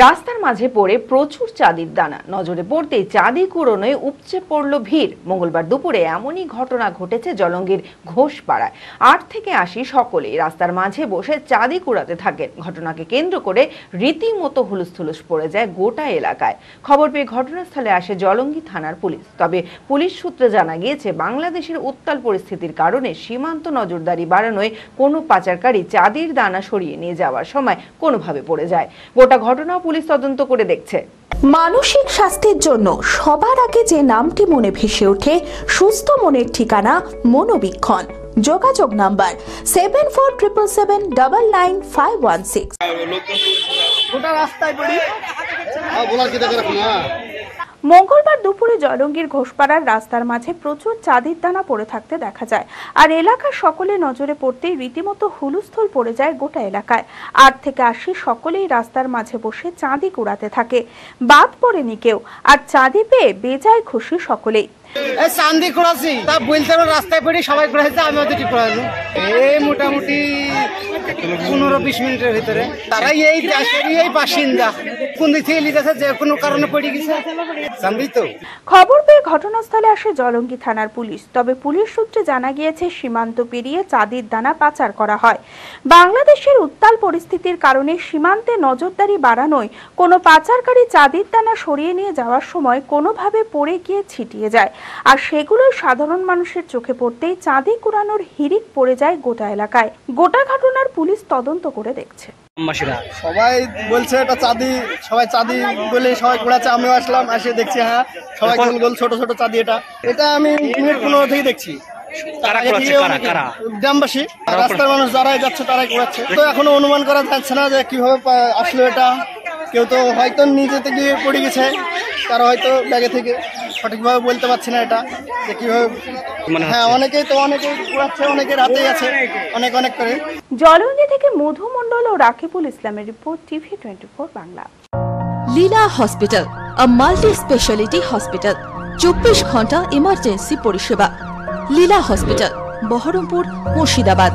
রাস্তার মাঝে পড়ে প্রচুর চাঁদির দানা, নজরে পড়তেই চাঁদি কুড়োনোয় উপচে পড়ল ভিড়। মঙ্গলবার দুপুরে এমনই ঘটনা ঘটেছে জলঙ্গির ঘোষপাড়ায়। ৮ থেকে ৮০ সকলেই রাস্তার মাঝে বসে চাঁদি কুড়াতে থাকেন। ঘটনাকে কেন্দ্র করে রীতিমতো হুলস্থুলুস পড়ে যায় গোটা এলাকায়। খবর পেয়ে ঘটনাস্থলে আসে জলঙ্গি থানার পুলিশ। তবে পুলিশ সূত্রে জানা গিয়েছে, বাংলাদেশের উত্তাল পরিস্থিতির কারণে সীমান্ত নজরদারি বাড়ানোয় কোনো পাচারকারী চাঁদির দানা সরিয়ে নিয়ে যাওয়ার সময় কোনোভাবে পড়ে যায়। গোটা ঘটনা পুলিশ তদন্ত করে দেখছে। মানসিক স্বাস্থ্যের জন্য সবার আগে যে নামটি মনে ভেসে ওঠে, সুস্থ মনের ঠিকানা মনোবীক্ষণ। যোগাযোগ নাম্বার 7477799516। মঙ্গলবার দুপুরে জলঙ্গির ঘোষপাড়ার রাস্তার মাঝে প্রচুর চাঁদির দানা পড়ে থাকতে দেখা যায়। আর এলাকার সকলে নজরে পড়তেই রীতিমতো হুলস্থুল পড়ে যায় গোটা এলাকায়। ৮ থেকে ৮০ সকলেই রাস্তার মাঝে বসে চাঁদি কুড়াতে থাকে। বাদ পড়েনি কেউ, আর চাঁদি পেয়ে বেজায় খুশি সকলেই। চাঁদি কুড়াচ্ছি তা বলতে রাস্তায় পড়ি সবাই কুড়াইছে, আমি ওদের ঠিক কুড়াইলো এই মোটামুটি 15-20 মিনিটের ভিতরে। তারা এই দেশেরই এই বাসিন্দা, কোন দিক থেকে লিখেছে যে কোনো কারণে পড়ে গেছে চাঁদি। তো খবর পেয়ে ঘটনাস্থলে আসে জলঙ্গি থানার পুলিশ। তবে পুলিশ সূত্রে জানা গিয়েছে, সীমান্ত পেরিয়ে চাঁদির দানা পাচার করা হয়। বাংলাদেশের উত্তাল পরিস্থিতির কারণে সীমান্তে নজরদারি বাড়ানোয় কোনো পাচারকারী চাঁদির দানা সরিয়ে নিয়ে যাওয়ার সময় কোনোভাবে পড়ে গিয়ে ছিটিয়ে যায়। আর সেগুলোই সাধারণ মানুষের চোখে পড়তেই চাঁদি কুড়ানোর হিড়িক পড়ে যায় গোটা এলাকায়। গোটা ঘটনার পুলিশ তদন্ত করে দেখছে। সবাই বলছে এটা চাঁদি, সবাই চাঁদি বলে সবাই কুড়াচ্ছে। আমিও আসলাম, এসে দেখছি হ্যাঁ সবাই গোল গোল ছোট ছোট চাঁদি। এটা আমি মিনিট 15 থেকে দেখছি। গ্রামবাসী, রাস্তার মানুষ যারাই যাচ্ছে তারাই কুড়াচ্ছে। তো এখনো অনুমান করা যাচ্ছে না যে কিভাবে আসলো এটা। কেউ তো হয়তো নিজেতে গিয়ে পড়ে গেছে, কারো হয়তো ব্যাগে থেকে, সঠিকভাবে বলতে পারছি না এটা যে কিভাবে। হ্যাঁ, অনেকেই কুড়াচ্ছে, অনেকের হাতেই আছে অনেক করে। জলঙ্গি থেকে মধু মণ্ডল ও রাকিবুল ইসলামের report, TV24 Bangla. Leela hospital, a multi-speciality hospital, 24 ঘন্টা ইমার্জেন্সি পরিষেবা। লীলা হসপিটাল, বহরমপুর, মুর্শিদাবাদ।